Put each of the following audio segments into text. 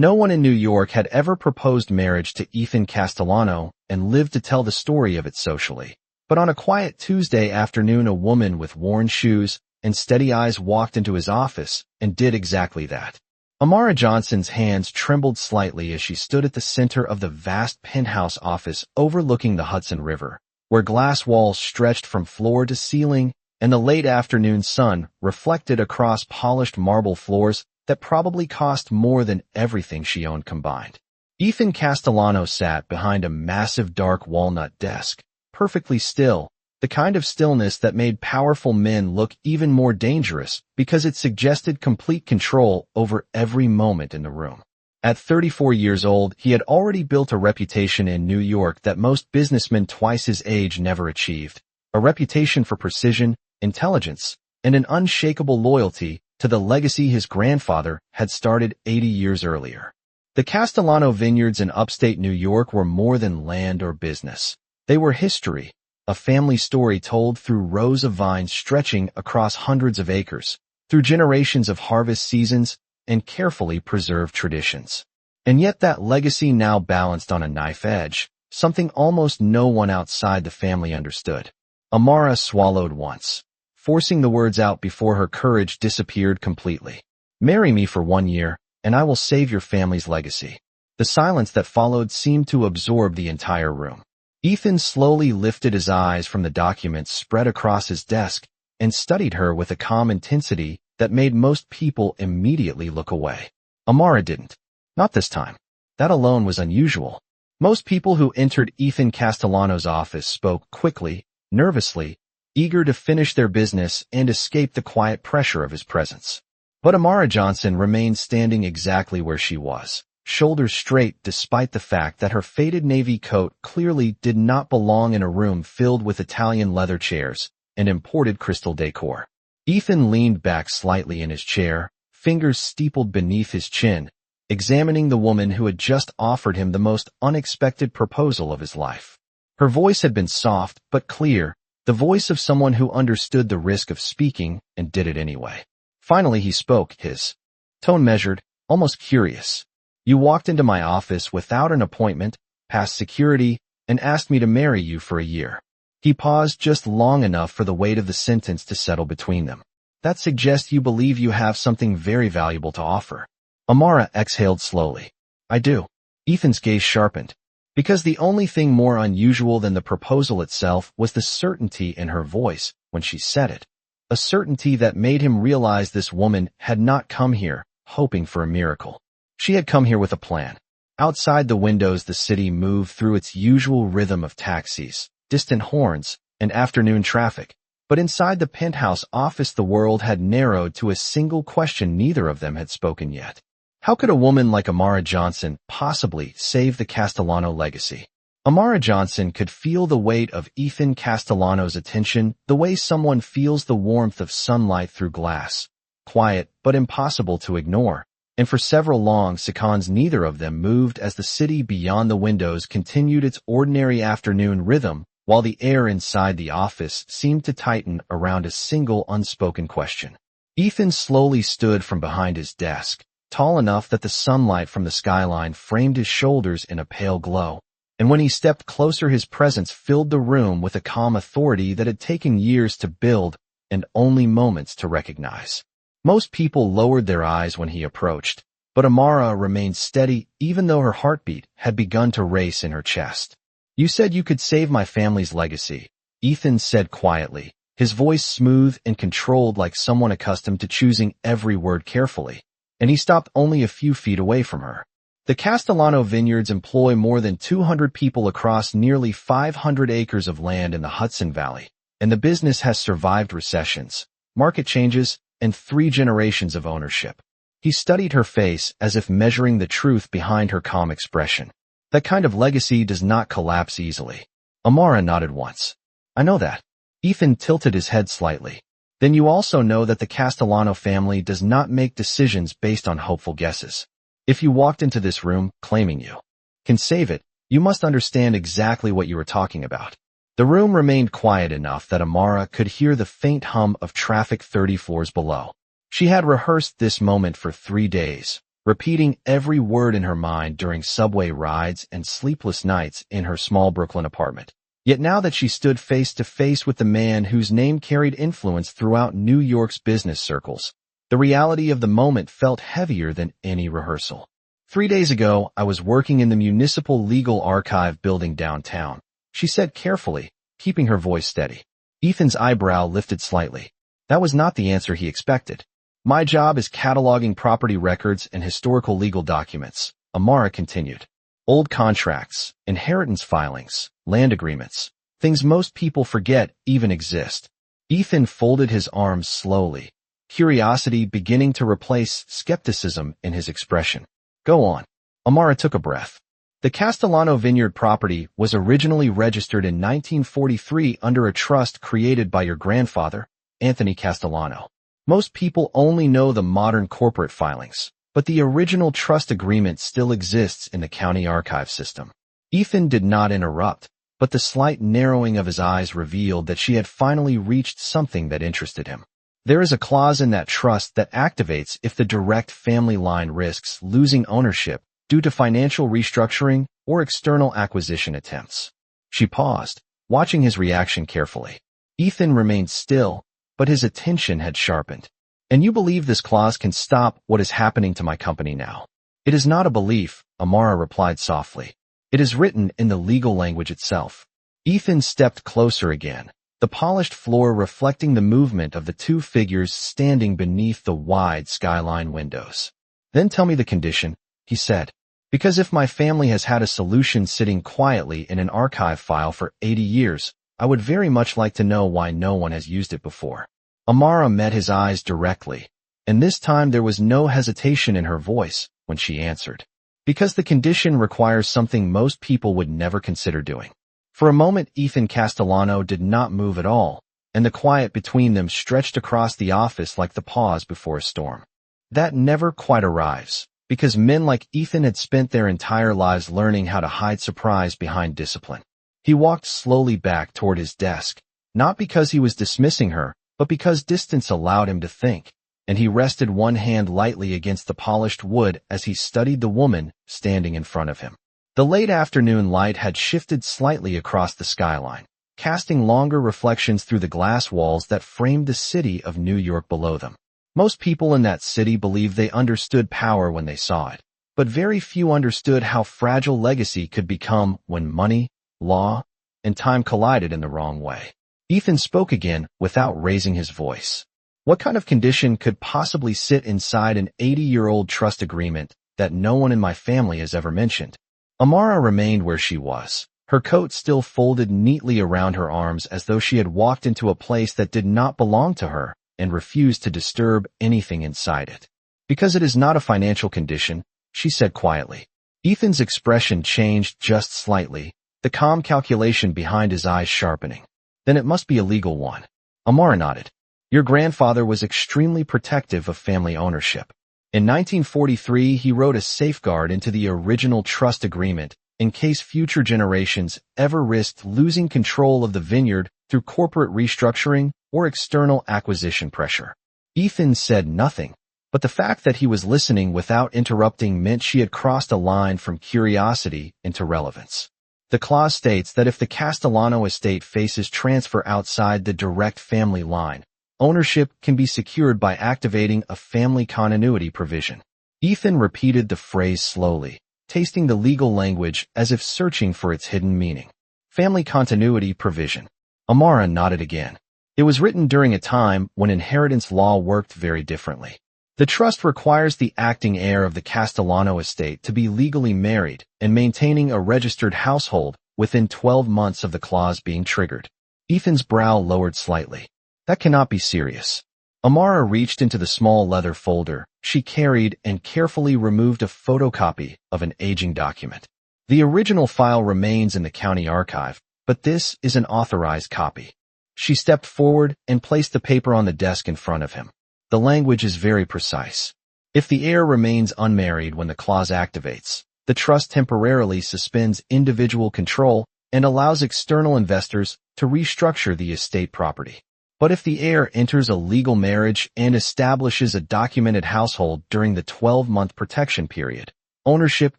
No one in New York had ever proposed marriage to Ethan Castellano and lived to tell the story of it socially. But on a quiet Tuesday afternoon, a woman with worn shoes and steady eyes walked into his office and did exactly that. Amara Johnson's hands trembled slightly as she stood at the center of the vast penthouse office overlooking the Hudson River, where glass walls stretched from floor to ceiling and the late afternoon sun reflected across polished marble floors that probably cost more than everything she owned combined. Ethan Castellano sat behind a massive dark walnut desk, perfectly still, the kind of stillness that made powerful men look even more dangerous because it suggested complete control over every moment in the room. At 34 years old, he had already built a reputation in New York that most businessmen twice his age never achieved, a reputation for precision, intelligence, and an unshakable loyalty to the legacy his grandfather had started 80 years earlier. The Castellano vineyards in upstate New York were more than land or business. They were history, a family story told through rows of vines stretching across hundreds of acres, through generations of harvest seasons and carefully preserved traditions. And yet that legacy now balanced on a knife edge, something almost no one outside the family understood. Amara swallowed once, forcing the words out before her courage disappeared completely. "Marry me for 1 year, and I will save your family's legacy." The silence that followed seemed to absorb the entire room. Ethan slowly lifted his eyes from the documents spread across his desk and studied her with a calm intensity that made most people immediately look away. Amara didn't. Not this time. That alone was unusual. Most people who entered Ethan Castellano's office spoke quickly, nervously, eager to finish their business and escape the quiet pressure of his presence. But Amara Johnson remained standing exactly where she was, shoulders straight despite the fact that her faded navy coat clearly did not belong in a room filled with Italian leather chairs and imported crystal decor. Ethan leaned back slightly in his chair, fingers steepled beneath his chin, examining the woman who had just offered him the most unexpected proposal of his life. Her voice had been soft but clear, the voice of someone who understood the risk of speaking and did it anyway. Finally he spoke, his tone measured, almost curious. "You walked into my office without an appointment, passed security, and asked me to marry you for a year." He paused just long enough for the weight of the sentence to settle between them. "That suggests you believe you have something very valuable to offer." Amara exhaled slowly. "I do." Ethan's gaze sharpened, because the only thing more unusual than the proposal itself was the certainty in her voice when she said it. A certainty that made him realize this woman had not come here hoping for a miracle. She had come here with a plan. Outside the windows, the city moved through its usual rhythm of taxis, distant horns, and afternoon traffic. But inside the penthouse office, the world had narrowed to a single question neither of them had spoken yet. How could a woman like Amara Johnson possibly save the Castellano legacy? Amara Johnson could feel the weight of Ethan Castellano's attention the way someone feels the warmth of sunlight through glass. Quiet, but impossible to ignore. And for several long seconds neither of them moved as the city beyond the windows continued its ordinary afternoon rhythm, while the air inside the office seemed to tighten around a single unspoken question. Ethan slowly stood from behind his desk, tall enough that the sunlight from the skyline framed his shoulders in a pale glow. And when he stepped closer, his presence filled the room with a calm authority that had taken years to build and only moments to recognize. Most people lowered their eyes when he approached, but Amara remained steady even though her heartbeat had begun to race in her chest. "You said you could save my family's legacy," Ethan said quietly, his voice smooth and controlled like someone accustomed to choosing every word carefully. And he stopped only a few feet away from her. "The Castellano vineyards employ more than 200 people across nearly 500 acres of land in the Hudson Valley, and the business has survived recessions, market changes, and 3 generations of ownership." He studied her face as if measuring the truth behind her calm expression. "That kind of legacy does not collapse easily." Amara nodded once. "I know that." Ethan tilted his head slightly. "Then you also know that the Castellano family does not make decisions based on hopeful guesses. If you walked into this room claiming you can save it, you must understand exactly what you are talking about." The room remained quiet enough that Amara could hear the faint hum of traffic 30 floors below. She had rehearsed this moment for 3 days, repeating every word in her mind during subway rides and sleepless nights in her small Brooklyn apartment. Yet now that she stood face to face with the man whose name carried influence throughout New York's business circles, the reality of the moment felt heavier than any rehearsal. 3 days ago, I was working in the Municipal Legal Archive building downtown, she said carefully, keeping her voice steady. Ethan's eyebrow lifted slightly. That was not the answer he expected. My job is cataloging property records and historical legal documents, Amara continued. Old contracts, inheritance filings, land agreements, things most people forget even exist. Ethan folded his arms slowly, curiosity beginning to replace skepticism in his expression. Go on. Amara took a breath. The Castellano Vineyard property was originally registered in 1943 under a trust created by your grandfather, Anthony Castellano. Most people only know the modern corporate filings, but the original trust agreement still exists in the county archive system. Ethan did not interrupt, but the slight narrowing of his eyes revealed that she had finally reached something that interested him. There is a clause in that trust that activates if the direct family line risks losing ownership due to financial restructuring or external acquisition attempts. She paused, watching his reaction carefully. Ethan remained still, but his attention had sharpened. And you believe this clause can stop what is happening to my company now? It is not a belief, Amara replied softly. It is written in the legal language itself. Ethan stepped closer again, the polished floor reflecting the movement of the two figures standing beneath the wide skyline windows. Then tell me the condition, he said. Because if my family has had a solution sitting quietly in an archive file for 80 years, I would very much like to know why no one has used it before. Amara met his eyes directly, and this time there was no hesitation in her voice when she answered. Because the condition requires something most people would never consider doing. For a moment, Ethan Castellano did not move at all, and the quiet between them stretched across the office like the pause before a storm. That never quite arrives, because men like Ethan had spent their entire lives learning how to hide surprise behind discipline. He walked slowly back toward his desk, not because he was dismissing her, but because distance allowed him to think, and he rested one hand lightly against the polished wood as he studied the woman standing in front of him. The late afternoon light had shifted slightly across the skyline, casting longer reflections through the glass walls that framed the city of New York below them. Most people in that city believed they understood power when they saw it, but very few understood how fragile legacy could become when money, law, and time collided in the wrong way. Ethan spoke again without raising his voice. What kind of condition could possibly sit inside an 80-year-old trust agreement that no one in my family has ever mentioned? Amara remained where she was, her coat still folded neatly around her arms as though she had walked into a place that did not belong to her and refused to disturb anything inside it. Because it is not a financial condition, she said quietly. Ethan's expression changed just slightly, the calm calculation behind his eyes sharpening. Then it must be a legal one. Amara nodded. Your grandfather was extremely protective of family ownership. In 1943, he wrote a safeguard into the original trust agreement in case future generations ever risked losing control of the vineyard through corporate restructuring or external acquisition pressure. Ethan said nothing, but the fact that he was listening without interrupting meant she had crossed a line from curiosity into relevance. The clause states that if the Castellano estate faces transfer outside the direct family line, ownership can be secured by activating a family continuity provision. Ethan repeated the phrase slowly, tasting the legal language as if searching for its hidden meaning. Family continuity provision. Amara nodded again. It was written during a time when inheritance law worked very differently. The trust requires the acting heir of the Castellano estate to be legally married and maintaining a registered household within 12 months of the clause being triggered. Ethan's brow lowered slightly. That cannot be serious. Amara reached into the small leather folder she carried and carefully removed a photocopy of an aging document. The original file remains in the county archive, but this is an authorized copy. She stepped forward and placed the paper on the desk in front of him. The language is very precise. If the heir remains unmarried when the clause activates, the trust temporarily suspends individual control and allows external investors to restructure the estate property. But if the heir enters a legal marriage and establishes a documented household during the 12-month protection period, ownership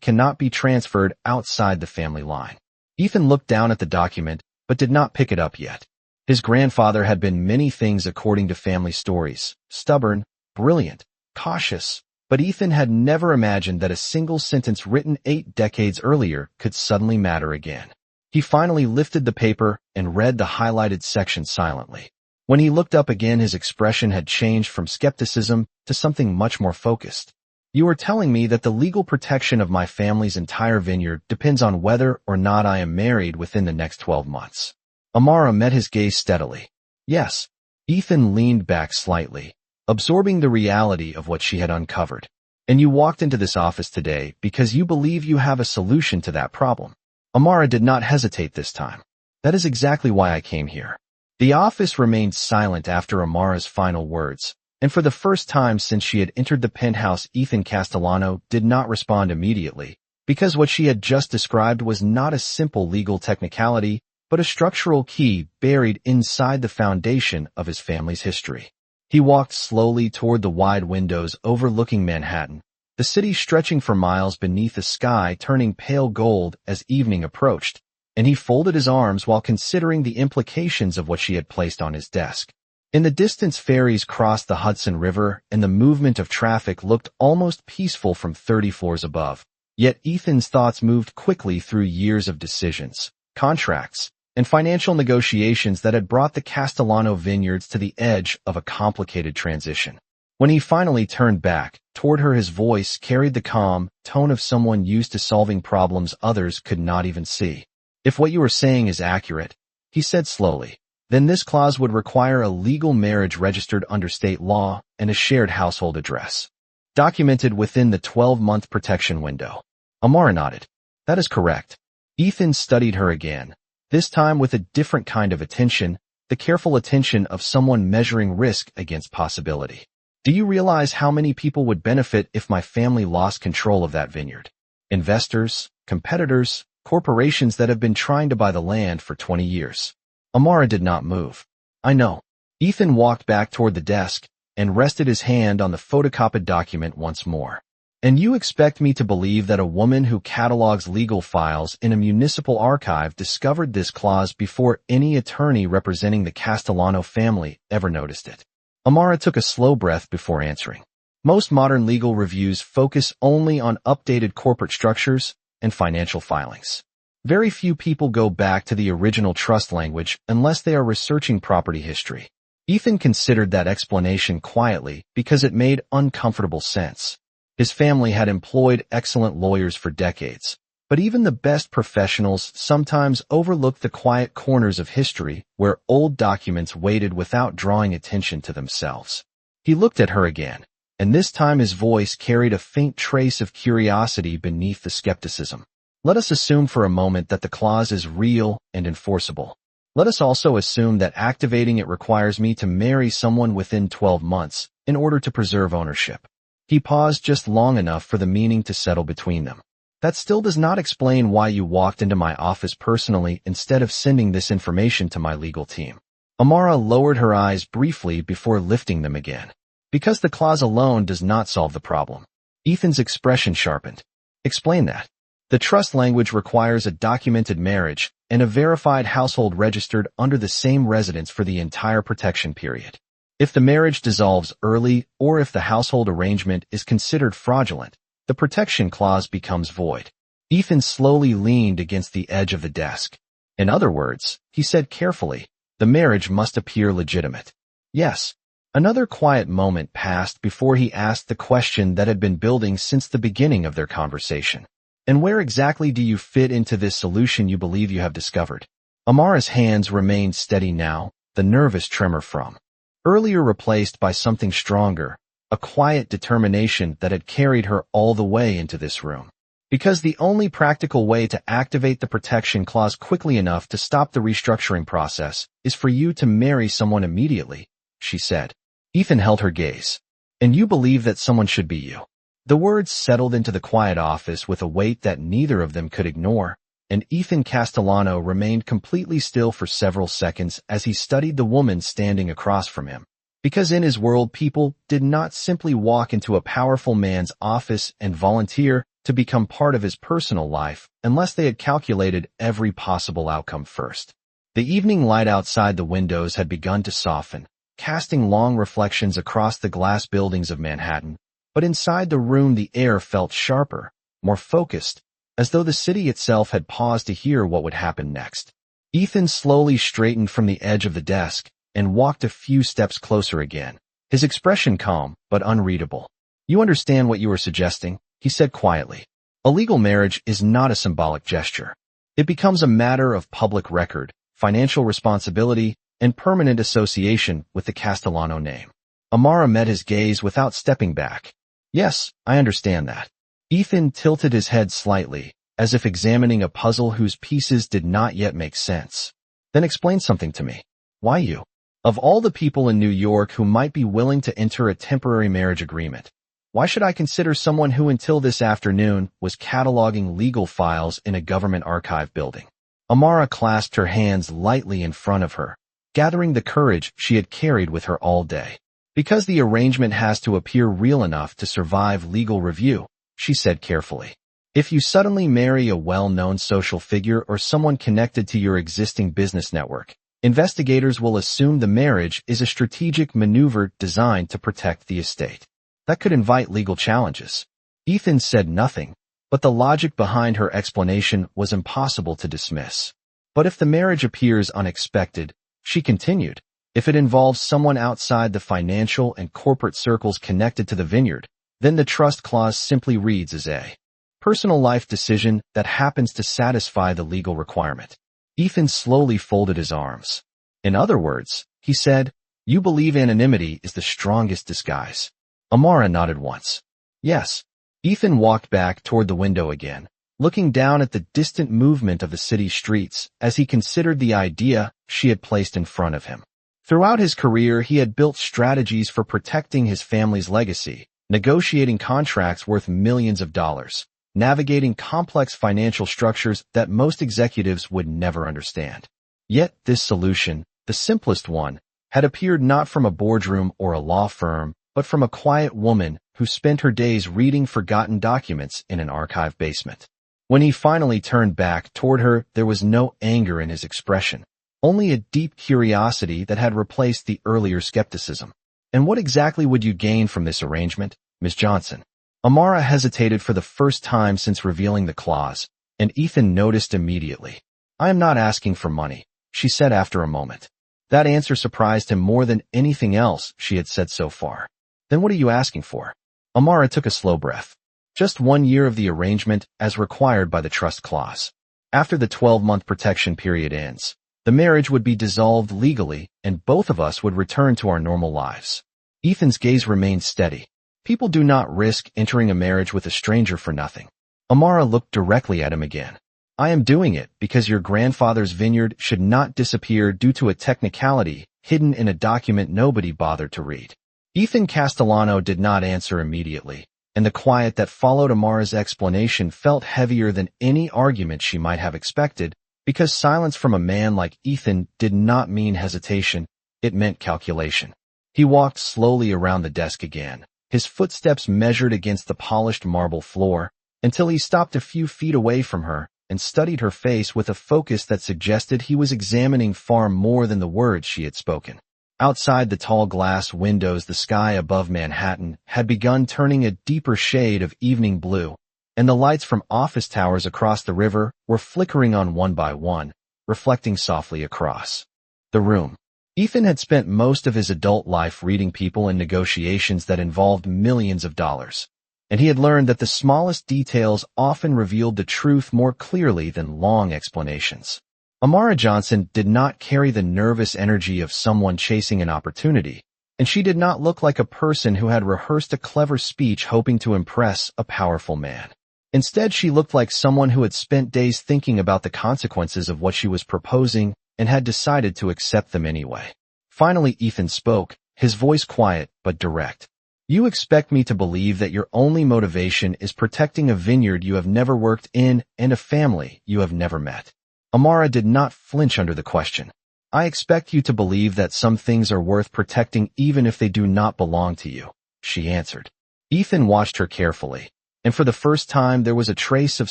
cannot be transferred outside the family line. Ethan looked down at the document, but did not pick it up yet. His grandfather had been many things according to family stories: stubborn, brilliant, cautious, but Ethan had never imagined that a single sentence written 8 decades earlier could suddenly matter again. He finally lifted the paper and read the highlighted section silently. When he looked up again, his expression had changed from skepticism to something much more focused. "You are telling me that the legal protection of my family's entire vineyard depends on whether or not I am married within the next 12 months. Amara met his gaze steadily. Yes. Ethan leaned back slightly, absorbing the reality of what she had uncovered. "And you walked into this office today because you believe you have a solution to that problem." Amara did not hesitate this time. "That is exactly why I came here." The office remained silent after Amara's final words, and for the first time since she had entered the penthouse, Ethan Castellano did not respond immediately, because what she had just described was not a simple legal technicality, but a structural key buried inside the foundation of his family's history. He walked slowly toward the wide windows overlooking Manhattan, the city stretching for miles beneath a sky turning pale gold as evening approached, and he folded his arms while considering the implications of what she had placed on his desk. In the distance, ferries crossed the Hudson River, and the movement of traffic looked almost peaceful from 30 floors above. Yet Ethan's thoughts moved quickly through years of decisions, contracts, and financial negotiations that had brought the Castellano vineyards to the edge of a complicated transition. When he finally turned back toward her, his voice carried the calm tone of someone used to solving problems others could not even see. "If what you are saying is accurate," he said slowly, "then this clause would require a legal marriage registered under state law and a shared household address, documented within the 12-month protection window." Amara nodded. "That is correct." Ethan studied her again, this time with a different kind of attention, the careful attention of someone measuring risk against possibility. "Do you realize how many people would benefit if my family lost control of that vineyard? Investors, competitors, corporations that have been trying to buy the land for 20 years. Amara did not move. "I know." Ethan walked back toward the desk and rested his hand on the photocopied document once more. "And you expect me to believe that a woman who catalogs legal files in a municipal archive discovered this clause before any attorney representing the Castellano family ever noticed it?" Amara took a slow breath before answering. "Most modern legal reviews focus only on updated corporate structures and financial filings. Very few people go back to the original trust language unless they are researching property history." Ethan considered that explanation quietly because it made uncomfortable sense. His family had employed excellent lawyers for decades, but even the best professionals sometimes overlooked the quiet corners of history where old documents waited without drawing attention to themselves. He looked at her again, and this time his voice carried a faint trace of curiosity beneath the skepticism. "Let us assume for a moment that the clause is real and enforceable. Let us also assume that activating it requires me to marry someone within 12 months in order to preserve ownership." He paused just long enough for the meaning to settle between them. "That still does not explain why you walked into my office personally instead of sending this information to my legal team." Amara lowered her eyes briefly before lifting them again. "Because the clause alone does not solve the problem." Ethan's expression sharpened. "Explain that." "The trust language requires a documented marriage and a verified household registered under the same residence for the entire protection period. If the marriage dissolves early or if the household arrangement is considered fraudulent, the protection clause becomes void." Ethan slowly leaned against the edge of the desk. "In other words," he said carefully, "the marriage must appear legitimate." "Yes." Another quiet moment passed before he asked the question that had been building since the beginning of their conversation. "And where exactly do you fit into this solution you believe you have discovered?" Amara's hands remained steady now, the nervous tremor from earlier replaced by something stronger, a quiet determination that had carried her all the way into this room. "Because the only practical way to activate the protection clause quickly enough to stop the restructuring process is for you to marry someone immediately," she said. Ethan held her gaze. "And you believe that someone should be you." The words settled into the quiet office with a weight that neither of them could ignore, and Ethan Castellano remained completely still for several seconds as he studied the woman standing across from him. Because in his world, people did not simply walk into a powerful man's office and volunteer to become part of his personal life unless they had calculated every possible outcome first. The evening light outside the windows had begun to soften, casting long reflections across the glass buildings of Manhattan, but inside the room the air felt sharper, more focused, as though the city itself had paused to hear what would happen next. Ethan slowly straightened from the edge of the desk and walked a few steps closer again, his expression calm but unreadable. "You understand what you are suggesting?" he said quietly. "A legal marriage is not a symbolic gesture. It becomes a matter of public record, financial responsibility, and permanent association with the Castellano name." Amara met his gaze without stepping back. "Yes, I understand that." Ethan tilted his head slightly, as if examining a puzzle whose pieces did not yet make sense. "Then explain something to me. Why you? Of all the people in New York who might be willing to enter a temporary marriage agreement, why should I consider someone who until this afternoon was cataloging legal files in a government archive building?" Amara clasped her hands lightly in front of her, gathering the courage she had carried with her all day. "Because the arrangement has to appear real enough to survive legal review," she said carefully. "If you suddenly marry a well-known social figure or someone connected to your existing business network, investigators will assume the marriage is a strategic maneuver designed to protect the estate. That could invite legal challenges." Ethan said nothing, but the logic behind her explanation was impossible to dismiss. "But if the marriage appears unexpected," she continued, "if it involves someone outside the financial and corporate circles connected to the vineyard, then the trust clause simply reads as a personal life decision that happens to satisfy the legal requirement." Ethan slowly folded his arms. "In other words," he said, "you believe anonymity is the strongest disguise." Amara nodded once. "Yes." Ethan walked back toward the window again, looking down at the distant movement of the city streets as he considered the idea she had placed in front of him. Throughout his career, he had built strategies for protecting his family's legacy, negotiating contracts worth millions of dollars, navigating complex financial structures that most executives would never understand. Yet this solution, the simplest one, had appeared not from a boardroom or a law firm, but from a quiet woman who spent her days reading forgotten documents in an archive basement. When he finally turned back toward her, there was no anger in his expression, only a deep curiosity that had replaced the earlier skepticism. "And what exactly would you gain from this arrangement, Miss Johnson?" Amara hesitated for the first time since revealing the clause, and Ethan noticed immediately. "I am not asking for money," she said after a moment. That answer surprised him more than anything else she had said so far. "Then what are you asking for?" Amara took a slow breath. "Just 1 year of the arrangement as required by the trust clause. After the 12-month protection period ends, the marriage would be dissolved legally and both of us would return to our normal lives." Ethan's gaze remained steady. People do not risk entering a marriage with a stranger for nothing. Amara looked directly at him again. "I am doing it because your grandfather's vineyard should not disappear due to a technicality hidden in a document nobody bothered to read." Ethan Castellano did not answer immediately, and the quiet that followed Amara's explanation felt heavier than any argument she might have expected, because silence from a man like Ethan did not mean hesitation, it meant calculation. He walked slowly around the desk again, his footsteps measured against the polished marble floor, until he stopped a few feet away from her and studied her face with a focus that suggested he was examining far more than the words she had spoken. Outside the tall glass windows, the sky above Manhattan had begun turning a deeper shade of evening blue, and the lights from office towers across the river were flickering on one by one, reflecting softly across the room. Ethan had spent most of his adult life reading people in negotiations that involved millions of dollars, and he had learned that the smallest details often revealed the truth more clearly than long explanations. Amara Johnson did not carry the nervous energy of someone chasing an opportunity, and she did not look like a person who had rehearsed a clever speech hoping to impress a powerful man. Instead, she looked like someone who had spent days thinking about the consequences of what she was proposing and had decided to accept them anyway. Finally, Ethan spoke, his voice quiet but direct. You expect me to believe that your only motivation is protecting a vineyard you have never worked in and a family you have never met. Amara did not flinch under the question. I expect you to believe that some things are worth protecting even if they do not belong to you, she answered. Ethan watched her carefully, and for the first time there was a trace of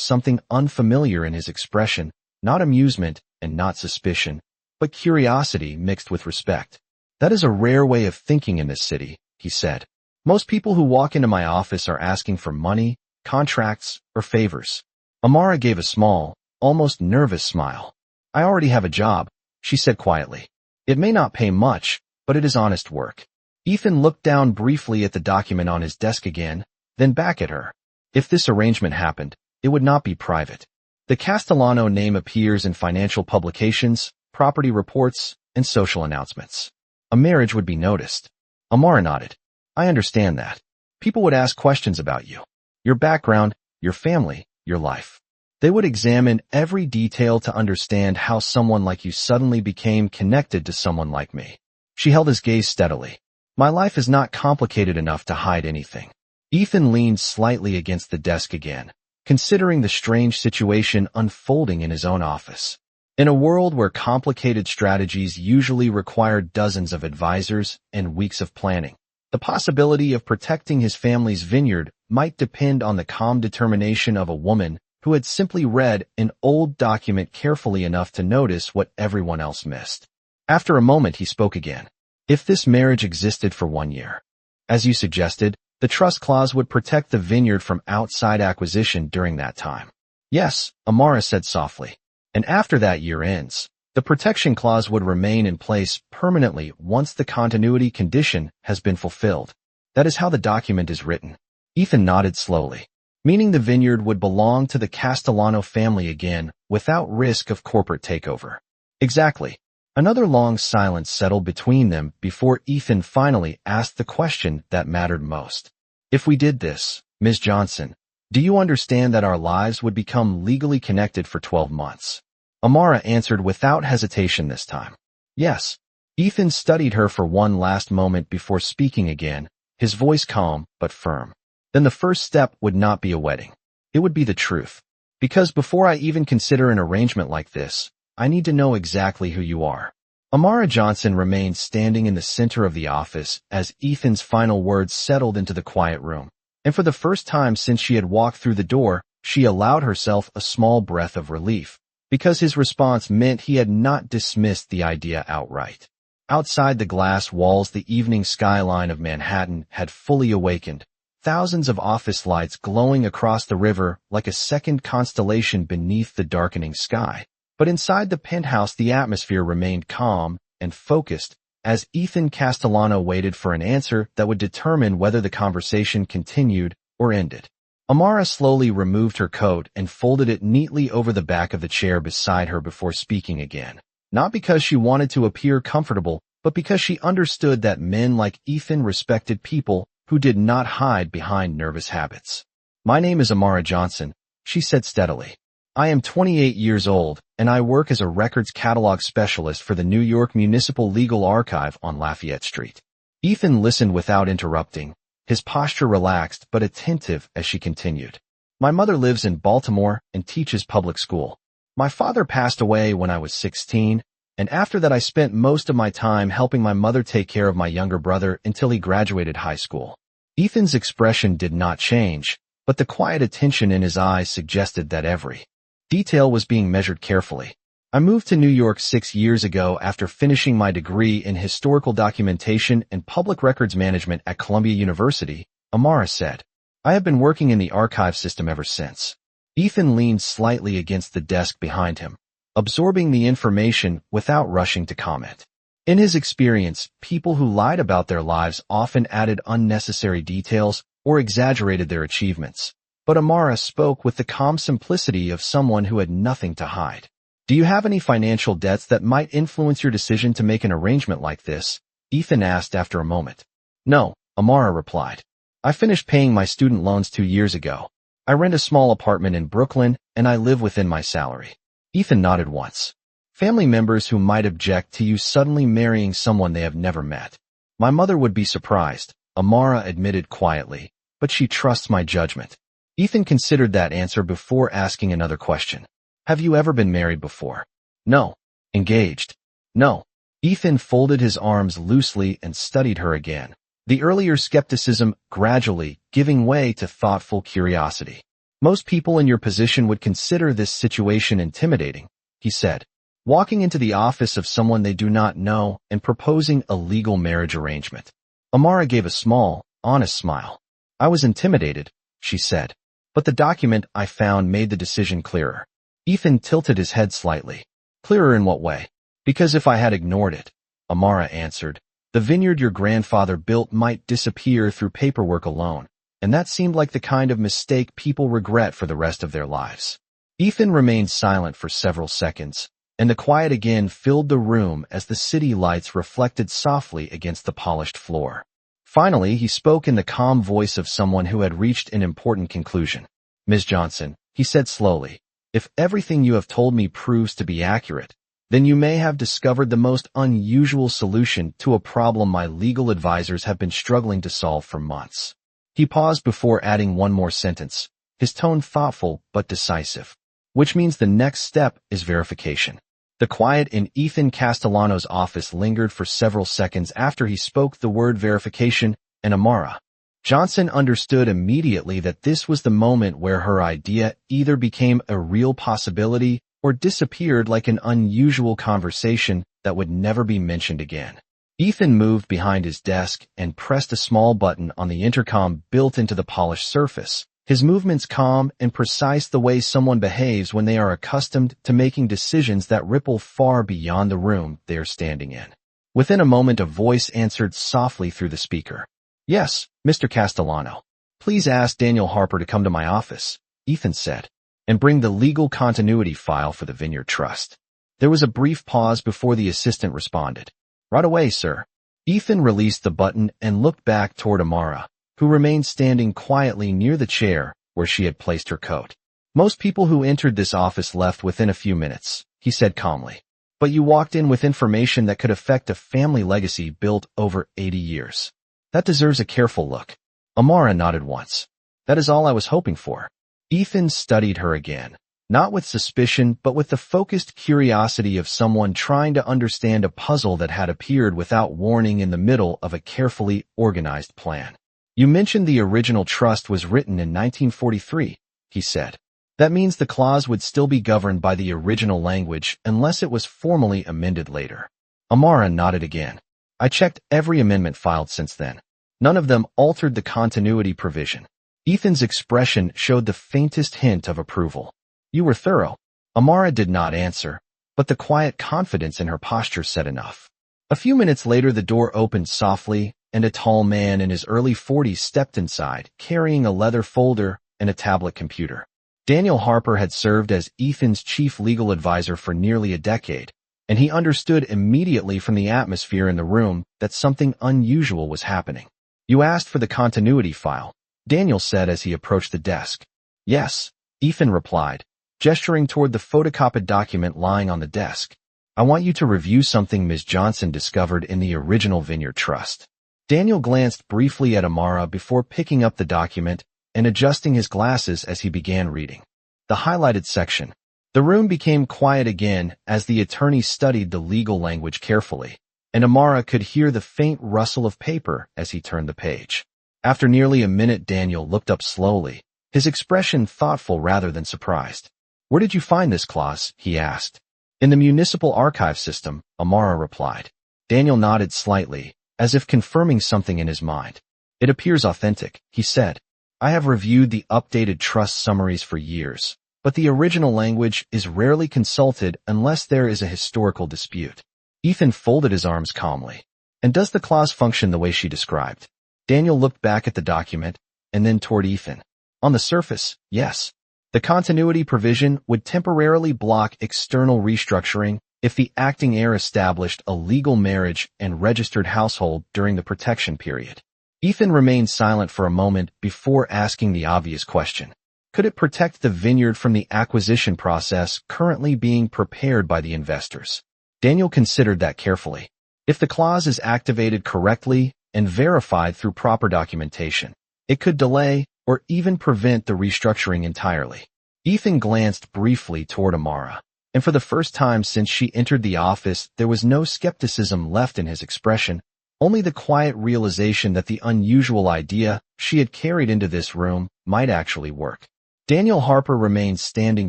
something unfamiliar in his expression, not amusement and not suspicion, but curiosity mixed with respect. That is a rare way of thinking in this city, he said. Most people who walk into my office are asking for money, contracts, or favors. Amara gave a small, almost nervous smile. I already have a job, she said quietly. It may not pay much, but it is honest work. Ethan looked down briefly at the document on his desk again, then back at her. If this arrangement happened, it would not be private. The Castellano name appears in financial publications, property reports, and social announcements. A marriage would be noticed. Amara nodded. I understand that. People would ask questions about you. Your background, your family, your life. They would examine every detail to understand how someone like you suddenly became connected to someone like me. She held his gaze steadily. My life is not complicated enough to hide anything. Ethan leaned slightly against the desk again, considering the strange situation unfolding in his own office. In a world where complicated strategies usually require dozens of advisors and weeks of planning, the possibility of protecting his family's vineyard might depend on the calm determination of a woman who had simply read an old document carefully enough to notice what everyone else missed. After a moment, he spoke again. If this marriage existed for 1 year, as you suggested, the trust clause would protect the vineyard from outside acquisition during that time. Yes, Amara said softly. And after that year ends, the protection clause would remain in place permanently once the continuity condition has been fulfilled. That is how the document is written. Ethan nodded slowly, meaning the vineyard would belong to the Castellano family again without risk of corporate takeover. Exactly. Another long silence settled between them before Ethan finally asked the question that mattered most. If we did this, Ms. Johnson, do you understand that our lives would become legally connected for 12 months? Amara answered without hesitation this time. Yes. Ethan studied her for one last moment before speaking again, his voice calm but firm. Then the first step would not be a wedding. It would be the truth. Because before I even consider an arrangement like this, I need to know exactly who you are. Amara Johnson remained standing in the center of the office as Ethan's final words settled into the quiet room. And for the first time since she had walked through the door, she allowed herself a small breath of relief, because his response meant he had not dismissed the idea outright. Outside the glass walls, the evening skyline of Manhattan had fully awakened, thousands of office lights glowing across the river like a second constellation beneath the darkening sky. But inside the penthouse, the atmosphere remained calm and focused as Ethan Castellano waited for an answer that would determine whether the conversation continued or ended. Amara slowly removed her coat and folded it neatly over the back of the chair beside her before speaking again. Not because she wanted to appear comfortable, but because she understood that men like Ethan respected people who did not hide behind nervous habits. My name is Amara Johnson, she said steadily. I am 28 years old, and I work as a records catalog specialist for the New York Municipal Legal Archive on Lafayette Street. Ethan listened without interrupting, his posture relaxed but attentive as she continued. My mother lives in Baltimore and teaches public school. My father passed away when I was 16, and after that I spent most of my time helping my mother take care of my younger brother until he graduated high school. Ethan's expression did not change, but the quiet attention in his eyes suggested that every detail was being measured carefully. I moved to New York 6 years ago after finishing my degree in historical documentation and public records management at Columbia University, Amara said. I have been working in the archive system ever since. Ethan leaned slightly against the desk behind him, absorbing the information without rushing to comment. In his experience, people who lied about their lives often added unnecessary details or exaggerated their achievements. But Amara spoke with the calm simplicity of someone who had nothing to hide. Do you have any financial debts that might influence your decision to make an arrangement like this? Ethan asked after a moment. No, Amara replied. I finished paying my student loans 2 years ago. I rent a small apartment in Brooklyn, and I live within my salary. Ethan nodded once. Family members who might object to you suddenly marrying someone they have never met. My mother would be surprised, Amara admitted quietly, but she trusts my judgment. Ethan considered that answer before asking another question. Have you ever been married before? No. Engaged? No. Ethan folded his arms loosely and studied her again, the earlier skepticism gradually giving way to thoughtful curiosity. Most people in your position would consider this situation intimidating, he said. Walking into the office of someone they do not know and proposing a legal marriage arrangement. Amara gave a small, honest smile. I was intimidated, she said. But the document I found made the decision clearer. Ethan tilted his head slightly. Clearer in what way? Because if I had ignored it, Amara answered, the vineyard your grandfather built might disappear through paperwork alone, and that seemed like the kind of mistake people regret for the rest of their lives. Ethan remained silent for several seconds, and the quiet again filled the room as the city lights reflected softly against the polished floor. Finally, he spoke in the calm voice of someone who had reached an important conclusion. Ms. Johnson, he said slowly, if everything you have told me proves to be accurate, then you may have discovered the most unusual solution to a problem my legal advisors have been struggling to solve for months. He paused before adding one more sentence, his tone thoughtful but decisive. Which means the next step is verification. The quiet in Ethan Castellano's office lingered for several seconds after he spoke the word verification, and Amara Johnson understood immediately that this was the moment where her idea either became a real possibility or disappeared like an unusual conversation that would never be mentioned again. Ethan moved behind his desk and pressed a small button on the intercom built into the polished surface, his movements calm and precise the way someone behaves when they are accustomed to making decisions that ripple far beyond the room they are standing in. Within a moment, a voice answered softly through the speaker. Yes, Mr. Castellano. Please ask Daniel Harper to come to my office, Ethan said, and bring the legal continuity file for the Vineyard Trust. There was a brief pause before the assistant responded. Right away, sir. Ethan released the button and looked back toward Amara, who remained standing quietly near the chair where she had placed her coat. Most people who entered this office left within a few minutes, he said calmly. But you walked in with information that could affect a family legacy built over 80 years. That deserves a careful look. Amara nodded once. That is all I was hoping for. Ethan studied her again, not with suspicion but with the focused curiosity of someone trying to understand a puzzle that had appeared without warning in the middle of a carefully organized plan. You mentioned the original trust was written in 1943, he said. That means the clause would still be governed by the original language unless it was formally amended later. Amara nodded again. I checked every amendment filed since then. None of them altered the continuity provision. Ethan's expression showed the faintest hint of approval. You were thorough. Amara did not answer, but the quiet confidence in her posture said enough. A few minutes later, the door opened softly, and a tall man in his early 40s stepped inside, carrying a leather folder and a tablet computer. Daniel Harper had served as Ethan's chief legal advisor for nearly a decade, and he understood immediately from the atmosphere in the room that something unusual was happening. You asked for the continuity file, Daniel said as he approached the desk. Yes, Ethan replied, gesturing toward the photocopied document lying on the desk. I want you to review something Ms. Johnson discovered in the original Vineyard Trust. Daniel glanced briefly at Amara before picking up the document and adjusting his glasses as he began reading. The highlighted section. The room became quiet again as the attorney studied the legal language carefully, and Amara could hear the faint rustle of paper as he turned the page. After nearly a minute, Daniel looked up slowly, his expression thoughtful rather than surprised. Where did you find this clause? He asked. In the municipal archive system, Amara replied. Daniel nodded slightly, as if confirming something in his mind. It appears authentic, he said. I have reviewed the updated trust summaries for years, but the original language is rarely consulted unless there is a historical dispute. Ethan folded his arms calmly. And does the clause function the way she described? Daniel looked back at the document, and then toward Ethan. On the surface, yes. The continuity provision would temporarily block external restructuring if the acting heir established a legal marriage and registered household during the protection period. Ethan remained silent for a moment before asking the obvious question. Could it protect the vineyard from the acquisition process currently being prepared by the investors? Daniel considered that carefully. If the clause is activated correctly, and verified through proper documentation. It could delay or even prevent the restructuring entirely. Ethan glanced briefly toward Amara, and for the first time since she entered the office, there was no skepticism left in his expression, only the quiet realization that the unusual idea she had carried into this room might actually work. Daniel Harper remained standing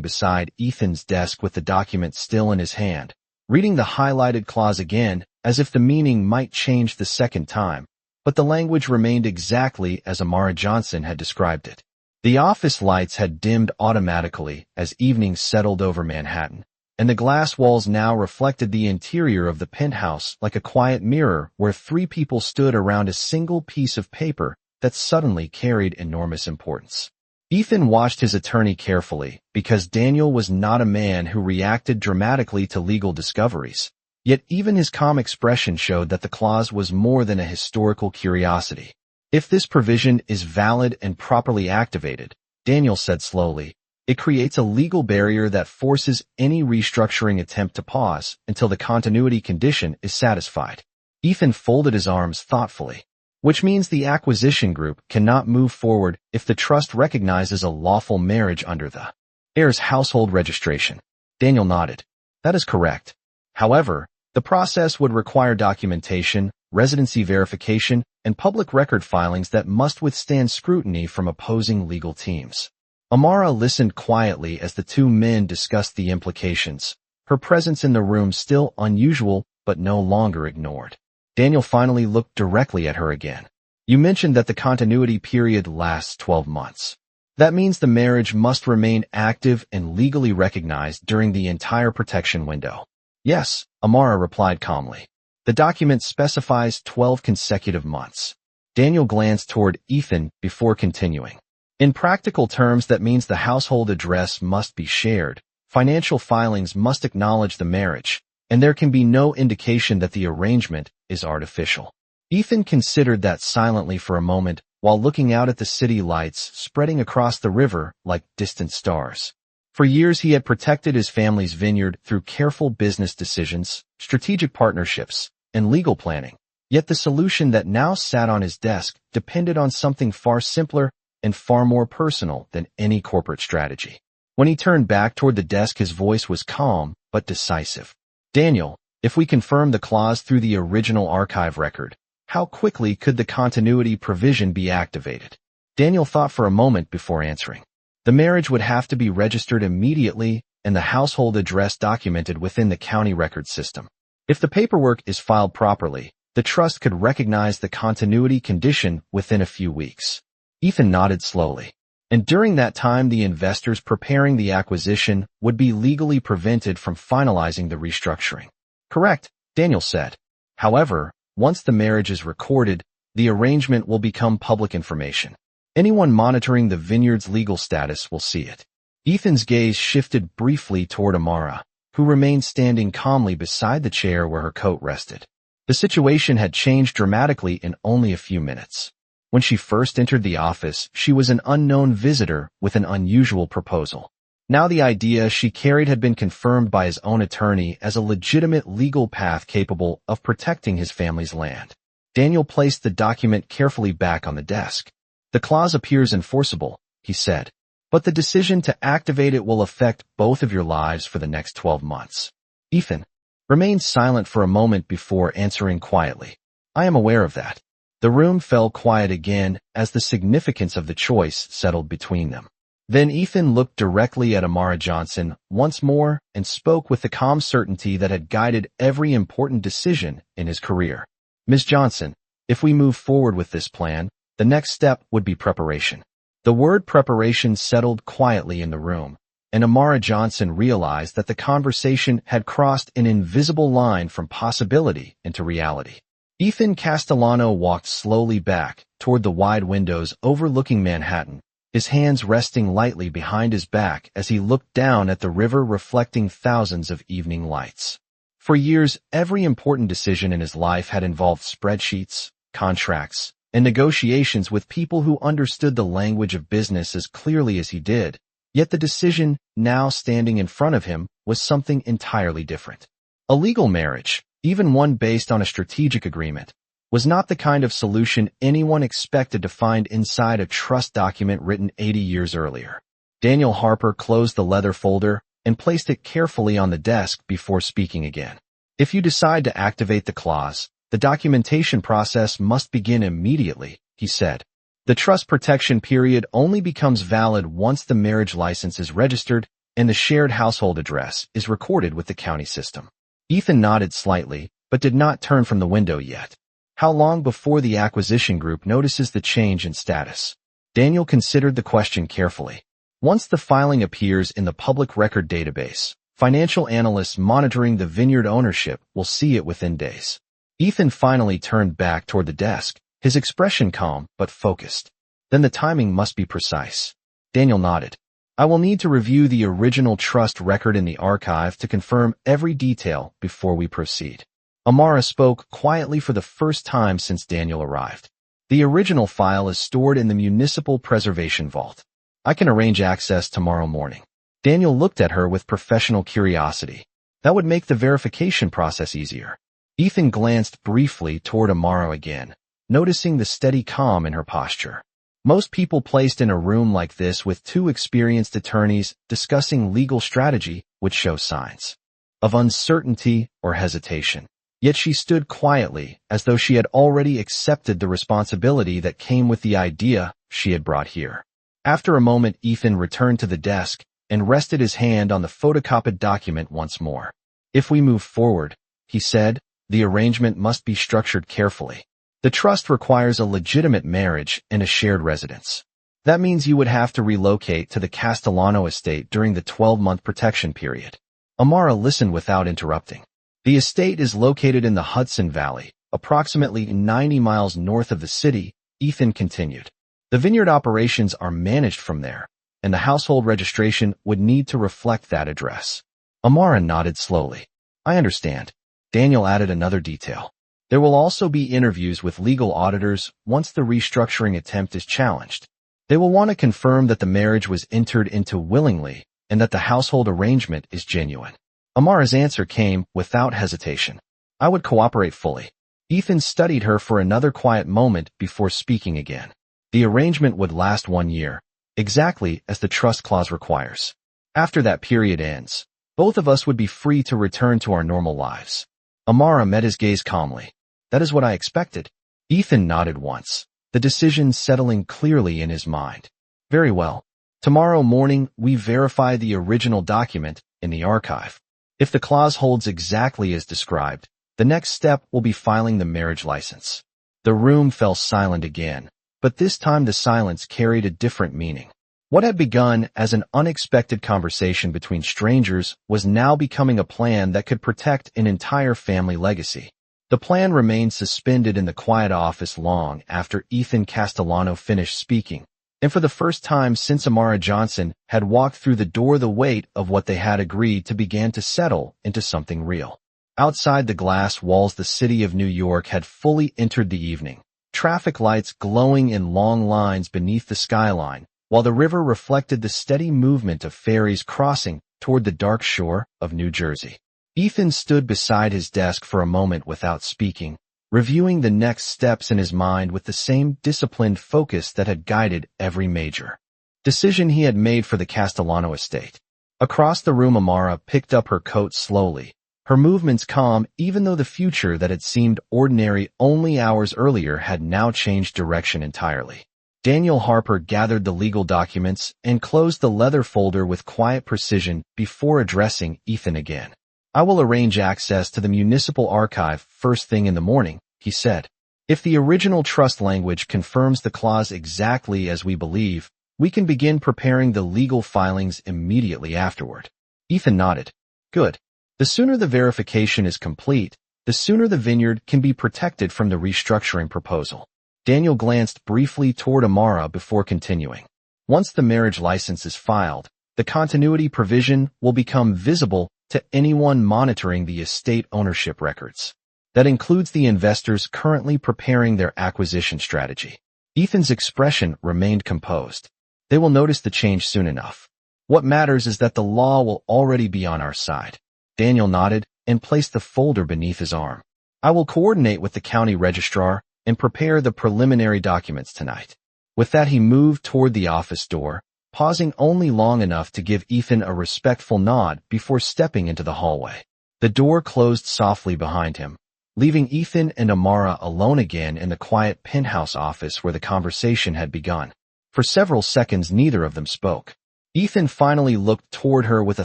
beside Ethan's desk with the document still in his hand, reading the highlighted clause again as if the meaning might change the second time, but the language remained exactly as Amara Johnson had described it. The office lights had dimmed automatically as evening settled over Manhattan, and the glass walls now reflected the interior of the penthouse like a quiet mirror where three people stood around a single piece of paper that suddenly carried enormous importance. Ethan watched his attorney carefully because Daniel was not a man who reacted dramatically to legal discoveries. Yet even his calm expression showed that the clause was more than a historical curiosity. If this provision is valid and properly activated, Daniel said slowly, it creates a legal barrier that forces any restructuring attempt to pause until the continuity condition is satisfied. Ethan folded his arms thoughtfully, which means the acquisition group cannot move forward if the trust recognizes a lawful marriage under the heir's household registration. Daniel nodded. That is correct. However, the process would require documentation, residency verification, and public record filings that must withstand scrutiny from opposing legal teams. Amara listened quietly as the two men discussed the implications, her presence in the room still unusual but no longer ignored. Daniel finally looked directly at her again. You mentioned that the continuity period lasts 12 months. That means the marriage must remain active and legally recognized during the entire protection window. Yes, Amara replied calmly. The document specifies 12 consecutive months. Daniel glanced toward Ethan before continuing. In practical terms, that means the household address must be shared, financial filings must acknowledge the marriage, and there can be no indication that the arrangement is artificial. Ethan considered that silently for a moment while looking out at the city lights spreading across the river like distant stars. For years he had protected his family's vineyard through careful business decisions, strategic partnerships, and legal planning. Yet the solution that now sat on his desk depended on something far simpler and far more personal than any corporate strategy. When he turned back toward the desk, his voice was calm but decisive. Daniel, if we confirm the clause through the original archive record, how quickly could the continuity provision be activated? Daniel thought for a moment before answering. The marriage would have to be registered immediately and the household address documented within the county record system. If the paperwork is filed properly, the trust could recognize the continuity condition within a few weeks. Ethan nodded slowly. And during that time, the investors preparing the acquisition would be legally prevented from finalizing the restructuring. Correct, Daniel said. However, once the marriage is recorded, the arrangement will become public information. Anyone monitoring the vineyard's legal status will see it. Ethan's gaze shifted briefly toward Amara, who remained standing calmly beside the chair where her coat rested. The situation had changed dramatically in only a few minutes. When she first entered the office, she was an unknown visitor with an unusual proposal. Now the idea she carried had been confirmed by his own attorney as a legitimate legal path capable of protecting his family's land. Daniel placed the document carefully back on the desk. The clause appears enforceable, he said, but the decision to activate it will affect both of your lives for the next 12 months. Ethan remained silent for a moment before answering quietly. I am aware of that. The room fell quiet again as the significance of the choice settled between them. Then Ethan looked directly at Amara Johnson once more and spoke with the calm certainty that had guided every important decision in his career. Ms. Johnson, if we move forward with this plan, the next step would be preparation. The word preparation settled quietly in the room, and Amara Johnson realized that the conversation had crossed an invisible line from possibility into reality. Ethan Castellano walked slowly back toward the wide windows overlooking Manhattan, his hands resting lightly behind his back as he looked down at the river reflecting thousands of evening lights. For years, every important decision in his life had involved spreadsheets, contracts, and negotiations with people who understood the language of business as clearly as he did. Yet the decision now standing in front of him was something entirely different. A legal marriage, even one based on a strategic agreement, was not the kind of solution anyone expected to find inside a trust document written 80 years earlier. Daniel Harper closed the leather folder and placed it carefully on the desk before speaking again. If you decide to activate the clause, the documentation process must begin immediately, he said. The trust protection period only becomes valid once the marriage license is registered and the shared household address is recorded with the county system. Ethan nodded slightly, but did not turn from the window yet. How long before the acquisition group notices the change in status? Daniel considered the question carefully. Once the filing appears in the public record database, financial analysts monitoring the vineyard ownership will see it within days. Ethan finally turned back toward the desk, his expression calm but focused. Then the timing must be precise. Daniel nodded. I will need to review the original trust record in the archive to confirm every detail before we proceed. Amara spoke quietly for the first time since Daniel arrived. The original file is stored in the municipal preservation vault. I can arrange access tomorrow morning. Daniel looked at her with professional curiosity. That would make the verification process easier. Ethan glanced briefly toward Amara again, noticing the steady calm in her posture. Most people placed in a room like this with two experienced attorneys discussing legal strategy would show signs of uncertainty or hesitation. Yet she stood quietly, as though she had already accepted the responsibility that came with the idea she had brought here. After a moment, Ethan returned to the desk and rested his hand on the photocopied document once more. If we move forward, he said, the arrangement must be structured carefully. The trust requires a legitimate marriage and a shared residence. That means you would have to relocate to the Castellano estate during the 12-month protection period. Amara listened without interrupting. The estate is located in the Hudson Valley, approximately 90 miles north of the city, Ethan continued. The vineyard operations are managed from there, and the household registration would need to reflect that address. Amara nodded slowly. I understand. Daniel added another detail. There will also be interviews with legal auditors once the restructuring attempt is challenged. They will want to confirm that the marriage was entered into willingly and that the household arrangement is genuine. Amara's answer came without hesitation. I would cooperate fully. Ethan studied her for another quiet moment before speaking again. The arrangement would last 1 year, exactly as the trust clause requires. After that period ends, both of us would be free to return to our normal lives. Amara met his gaze calmly. That is what I expected. Ethan nodded once, the decision settling clearly in his mind. Very well. Tomorrow morning, we verify the original document in the archive. If the clause holds exactly as described, the next step will be filing the marriage license. The room fell silent again, but this time the silence carried a different meaning. What had begun as an unexpected conversation between strangers was now becoming a plan that could protect an entire family legacy. The plan remained suspended in the quiet office long after Ethan Castellano finished speaking, and for the first time since Amara Johnson had walked through the door, the weight of what they had agreed to began to settle into something real. Outside the glass walls, the city of New York had fully entered the evening, traffic lights glowing in long lines beneath the skyline, while the river reflected the steady movement of ferries crossing toward the dark shore of New Jersey. Ethan stood beside his desk for a moment without speaking, reviewing the next steps in his mind with the same disciplined focus that had guided every major decision he had made for the Castellano estate. Across the room, Amara picked up her coat slowly, her movements calm even though the future that had seemed ordinary only hours earlier had now changed direction entirely. Daniel Harper gathered the legal documents and closed the leather folder with quiet precision before addressing Ethan again. I will arrange access to the municipal archive first thing in the morning, he said. If the original trust language confirms the clause exactly as we believe, we can begin preparing the legal filings immediately afterward. Ethan nodded. Good. The sooner the verification is complete, the sooner the vineyard can be protected from the restructuring proposal. Daniel glanced briefly toward Amara before continuing. Once the marriage license is filed, the continuity provision will become visible to anyone monitoring the estate ownership records. That includes the investors currently preparing their acquisition strategy. Ethan's expression remained composed. They will notice the change soon enough. What matters is that the law will already be on our side. Daniel nodded and placed the folder beneath his arm. I will coordinate with the county registrar and prepare the preliminary documents tonight. With that, he moved toward the office door, pausing only long enough to give Ethan a respectful nod before stepping into the hallway. The door closed softly behind him, leaving Ethan and Amara alone again in the quiet penthouse office where the conversation had begun. For several seconds, neither of them spoke. Ethan finally looked toward her with a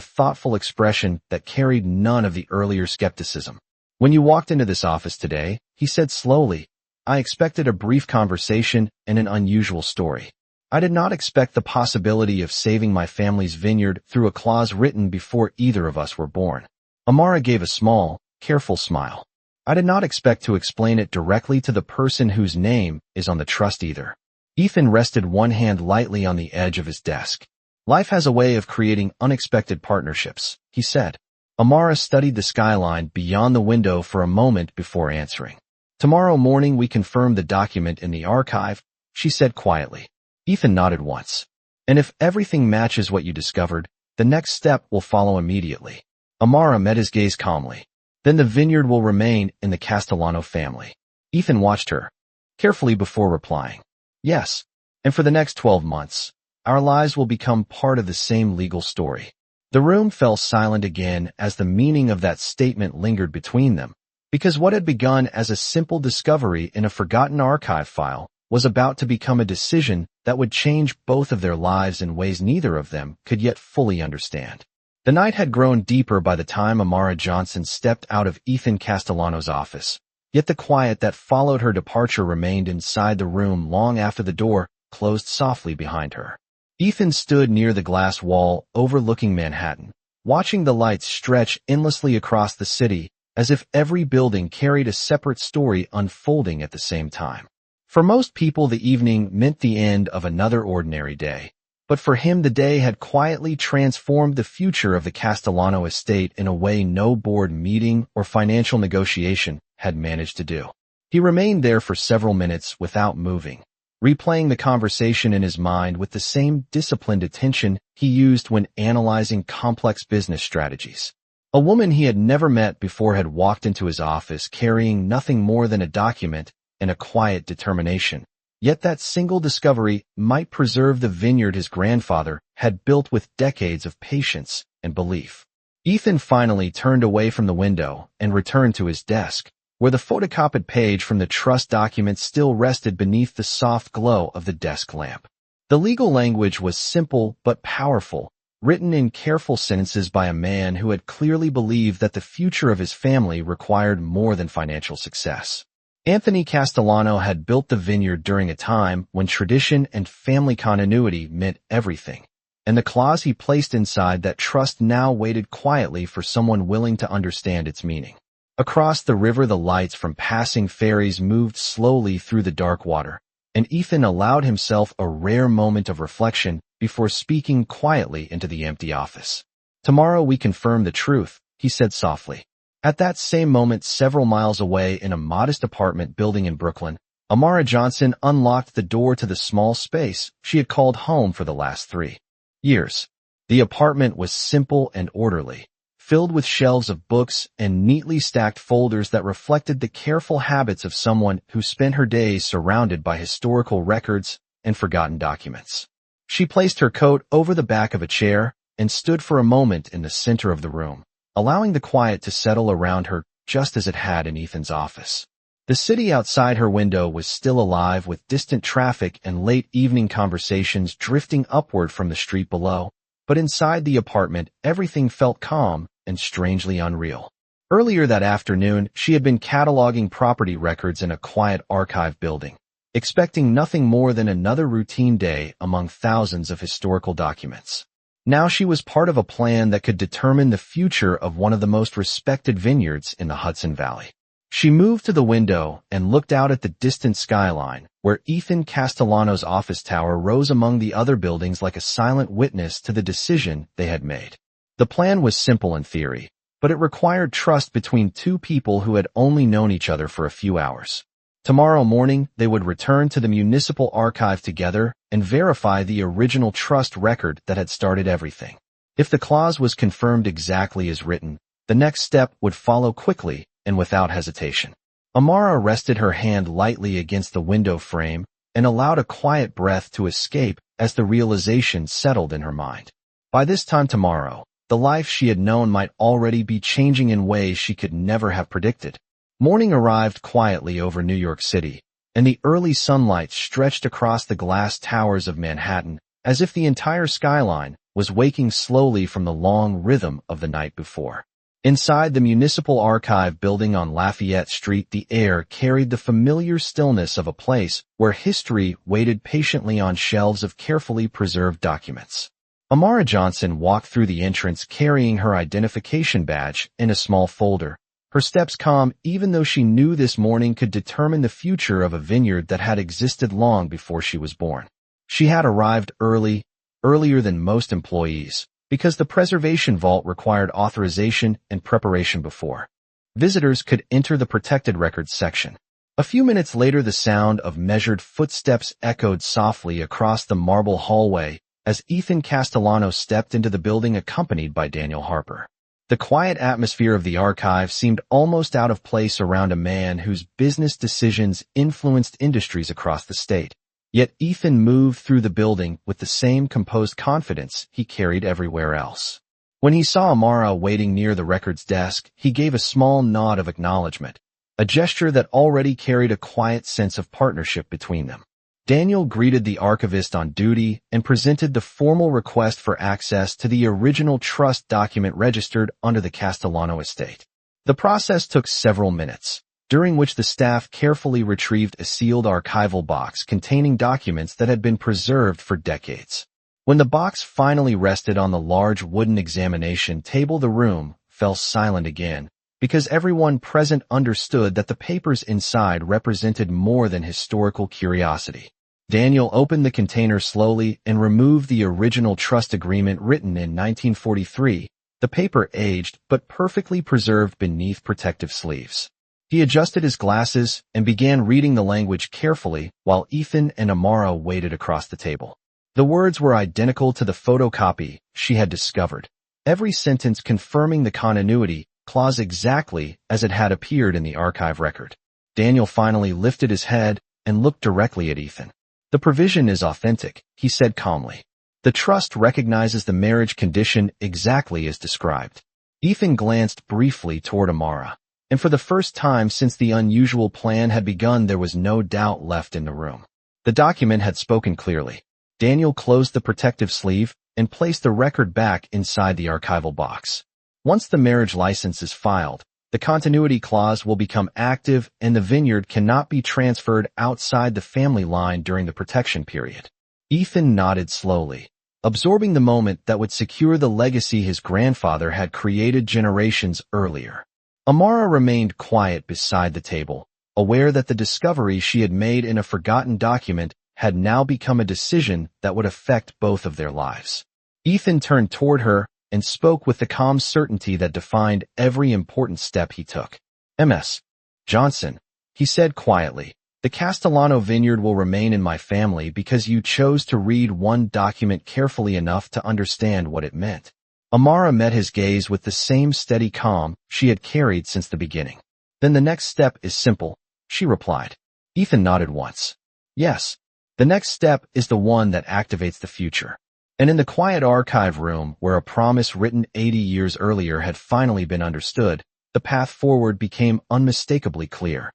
thoughtful expression that carried none of the earlier skepticism. "When you walked into this office today," he said slowly, "I expected a brief conversation and an unusual story. I did not expect the possibility of saving my family's vineyard through a clause written before either of us were born." Amara gave a small, careful smile. "I did not expect to explain it directly to the person whose name is on the trust either." Ethan rested one hand lightly on the edge of his desk. "Life has a way of creating unexpected partnerships," he said. Amara studied the skyline beyond the window for a moment before answering. "Tomorrow morning we confirm the document in the archive," she said quietly. Ethan nodded once. "And if everything matches what you discovered, the next step will follow immediately." Amara met his gaze calmly. "Then the vineyard will remain in the Castellano family." Ethan watched her carefully before replying. "Yes, and for the next 12 months, our lives will become part of the same legal story." The room fell silent again as the meaning of that statement lingered between them, because what had begun as a simple discovery in a forgotten archive file was about to become a decision that would change both of their lives in ways neither of them could yet fully understand. The night had grown deeper by the time Amara Johnson stepped out of Ethan Castellano's office, yet the quiet that followed her departure remained inside the room long after the door closed softly behind her. Ethan stood near the glass wall overlooking Manhattan, watching the lights stretch endlessly across the city as if every building carried a separate story unfolding at the same time. For most people, the evening meant the end of another ordinary day, but for him the day had quietly transformed the future of the Castellano estate in a way no board meeting or financial negotiation had managed to do. He remained there for several minutes without moving, replaying the conversation in his mind with the same disciplined attention he used when analyzing complex business strategies. A woman he had never met before had walked into his office carrying nothing more than a document and a quiet determination. Yet that single discovery might preserve the vineyard his grandfather had built with decades of patience and belief. Ethan finally turned away from the window and returned to his desk, where the photocopied page from the trust document still rested beneath the soft glow of the desk lamp. The legal language was simple but powerful, written in careful sentences by a man who had clearly believed that the future of his family required more than financial success. Anthony Castellano had built the vineyard during a time when tradition and family continuity meant everything, and the clause he placed inside that trust now waited quietly for someone willing to understand its meaning. Across the river, the lights from passing ferries moved slowly through the dark water, and Ethan allowed himself a rare moment of reflection before speaking quietly into the empty office. "Tomorrow we confirm the truth," he said softly. At that same moment, several miles away in a modest apartment building in Brooklyn, Amara Johnson unlocked the door to the small space she had called home for the last 3 years. The apartment was simple and orderly, filled with shelves of books and neatly stacked folders that reflected the careful habits of someone who spent her days surrounded by historical records and forgotten documents. She placed her coat over the back of a chair and stood for a moment in the center of the room, allowing the quiet to settle around her just as it had in Ethan's office. The city outside her window was still alive with distant traffic and late evening conversations drifting upward from the street below, but inside the apartment everything felt calm and strangely unreal. Earlier that afternoon, she had been cataloging property records in a quiet archive building, expecting nothing more than another routine day among thousands of historical documents. Now she was part of a plan that could determine the future of one of the most respected vineyards in the Hudson Valley. She moved to the window and looked out at the distant skyline, where Ethan Castellano's office tower rose among the other buildings like a silent witness to the decision they had made. The plan was simple in theory, but it required trust between two people who had only known each other for a few hours. Tomorrow morning, they would return to the municipal archive together and verify the original trust record that had started everything. If the clause was confirmed exactly as written, the next step would follow quickly and without hesitation. Amara rested her hand lightly against the window frame and allowed a quiet breath to escape as the realization settled in her mind. By this time tomorrow, the life she had known might already be changing in ways she could never have predicted. Morning arrived quietly over New York City, and the early sunlight stretched across the glass towers of Manhattan as if the entire skyline was waking slowly from the long rhythm of the night before. Inside the Municipal Archive building on Lafayette Street, the air carried the familiar stillness of a place where history waited patiently on shelves of carefully preserved documents. Amara Johnson walked through the entrance carrying her identification badge in a small folder, her steps calm even though she knew this morning could determine the future of a vineyard that had existed long before she was born. She had arrived earlier than most employees, because the preservation vault required authorization and preparation before visitors could enter the protected records section. A few minutes later, the sound of measured footsteps echoed softly across the marble hallway as Ethan Castellano stepped into the building accompanied by Daniel Harper. The quiet atmosphere of the archive seemed almost out of place around a man whose business decisions influenced industries across the state. Yet Ethan moved through the building with the same composed confidence he carried everywhere else. When he saw Amara waiting near the records desk, he gave a small nod of acknowledgement, a gesture that already carried a quiet sense of partnership between them. Daniel greeted the archivist on duty and presented the formal request for access to the original trust document registered under the Castellano estate. The process took several minutes, during which the staff carefully retrieved a sealed archival box containing documents that had been preserved for decades. When the box finally rested on the large wooden examination table, the room fell silent again, because everyone present understood that the papers inside represented more than historical curiosity. Daniel opened the container slowly and removed the original trust agreement written in 1943, the paper aged but perfectly preserved beneath protective sleeves. He adjusted his glasses and began reading the language carefully while Ethan and Amara waited across the table. The words were identical to the photocopy she had discovered, every sentence confirming the continuity clause exactly as it had appeared in the archive record. Daniel finally lifted his head and looked directly at Ethan. "The provision is authentic," he said calmly. "The trust recognizes the marriage condition exactly as described." Ethan glanced briefly toward Amara, and for the first time since the unusual plan had begun, there was no doubt left in the room. The document had spoken clearly. Daniel closed the protective sleeve and placed the record back inside the archival box. Once the marriage license is filed, the continuity clause will become active and the vineyard cannot be transferred outside the family line during the protection period. Ethan nodded slowly, absorbing the moment that would secure the legacy his grandfather had created generations earlier. Amara remained quiet beside the table, aware that the discovery she had made in a forgotten document had now become a decision that would affect both of their lives. Ethan turned toward her and spoke with the calm certainty that defined every important step he took. "Ms. Johnson," he said quietly, "the Castellano vineyard will remain in my family because you chose to read one document carefully enough to understand what it meant." Amara met his gaze with the same steady calm she had carried since the beginning. "Then the next step is simple," she replied. Ethan nodded once. "Yes, the next step is the one that activates the future." And in the quiet archive room, where a promise written 80 years earlier had finally been understood, the path forward became unmistakably clear.